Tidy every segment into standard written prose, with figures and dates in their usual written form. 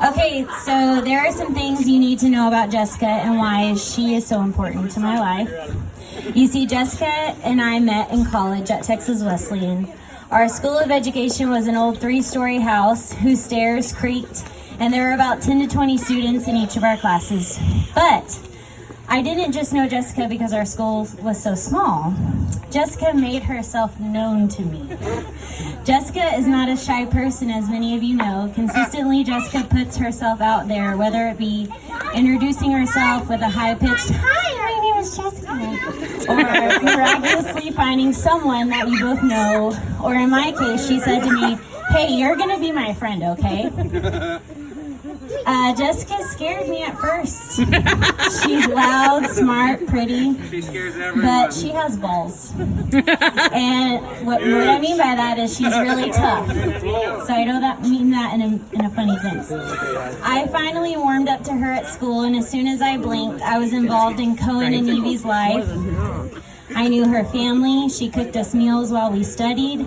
Okay, so there are some things you need to know about Jessica and why she is so important to my life. You see, Jessica and I met in college at Texas Wesleyan. Our School of Education was an old 3-story house whose stairs creaked, and there were about 10 to 20 students in each of our classes. But I didn't just know Jessica because our school was so small. Jessica made herself known to me. Jessica is not a shy person, as many of you know. Consistently, Jessica puts herself out there, whether it be introducing herself with a high-pitched, "Hi, my name is Jessica," or miraculously finding someone that you both know, or in my case, she said to me, "Hey, you're gonna be my friend, okay?" Jessica scared me at first. She's loud, smart, pretty, but she has balls. And what I mean by that is she's really tough. So I don't mean that in a funny sense. I finally warmed up to her at school, and as soon as I blinked, I was involved in Cohen and Evie's life. I knew her family. She cooked us meals while we studied.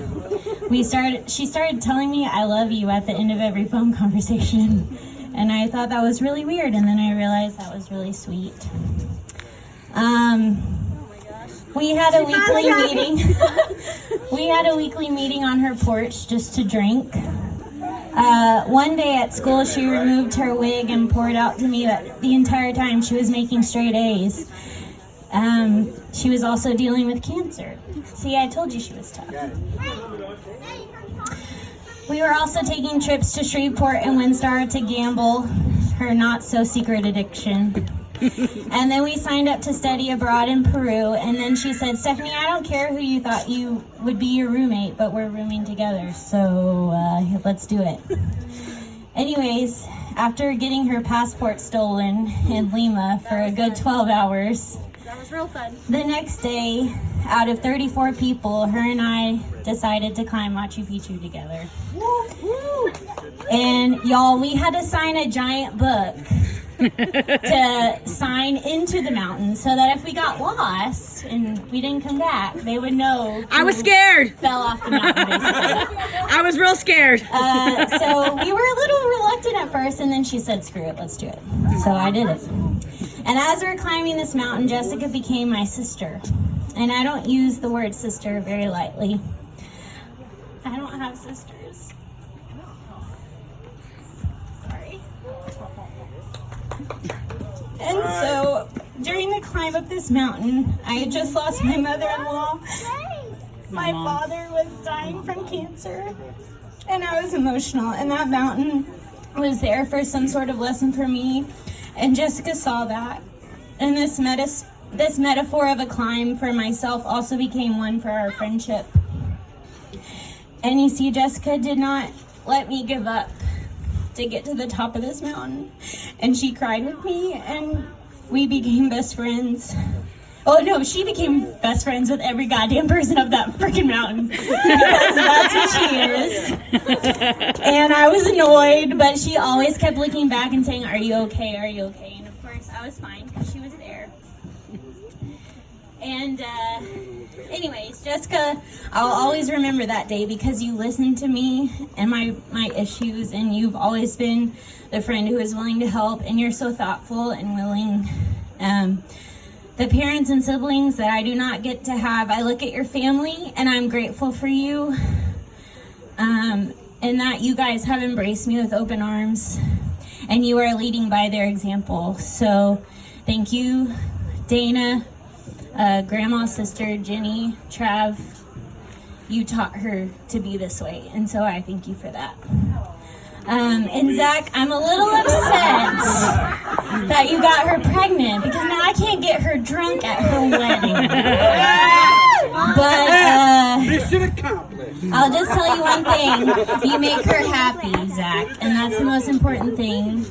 She started telling me "I love you" at the end of every phone conversation. And I thought that was really weird, and then I realized that was really sweet. We had a weekly meeting. We had a weekly meeting on her porch just to drink. One day at school, she removed her wig and poured out to me that the entire time she was making straight A's. She was also dealing with cancer. See, I told you she was tough. We were also taking trips to Shreveport and Windstar to gamble, her not-so-secret addiction. And then we signed up to study abroad in Peru, and then she said, "Stephanie, I don't care who you thought you would be your roommate, but we're rooming together, so let's do it." Anyways, after getting her passport stolen in Lima for a good 12 hours, that was real fun. The next day, out of 34 people, her and I decided to climb Machu Picchu together. And y'all, we had to sign a giant book to sign into the mountain so that if we got lost and we didn't come back, they would know. I was scared. Fell off the mountain, basically. I was real scared. So we were a little reluctant at first, and then she said, "Screw it, let's do it." So I did it. And as we're climbing this mountain, Jessica became my sister. And I don't use the word sister very lightly. I don't have sisters. Sorry. And so, during the climb up this mountain, I had just lost my mother-in-law. My father was dying from cancer. And I was emotional. And that mountain was there for some sort of lesson for me. And Jessica saw that. And this metaphor of a climb for myself also became one for our friendship. And you see, Jessica did not let me give up to get to the top of this mountain. And she cried with me, and we became best friends. Oh no, she became best friends with every goddamn person up that freaking mountain. Because that's who she is. And I was annoyed, but she always kept looking back and saying, "Are you okay? Are you okay?" And of course, I was fine because she was there. And anyways, Jessica, I'll always remember that day because you listened to me and my issues, and you've always been the friend who is willing to help, and you're so thoughtful and willing. The parents and siblings that I do not get to have, I look at your family and I'm grateful for you, and that you guys have embraced me with open arms, and you are leading by their example. So thank you, Dana, Grandma's sister, Jenny, Trav. You taught her to be this way, and so I thank you for that. And Zach, I'm a little upset that you got her pregnant because now I can't get her drunk at her wedding. But mission accomplished. I'll just tell you one thing: you make her happy, Zach, and that's the most important thing.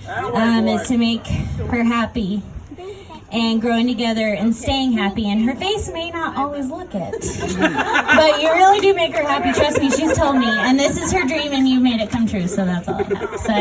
Is to make her happy. And growing together and staying happy, and her face may not always look it, but you really do make her happy. Trust me, she's told me, and this is her dream, and you made it come true. So that's all I have. So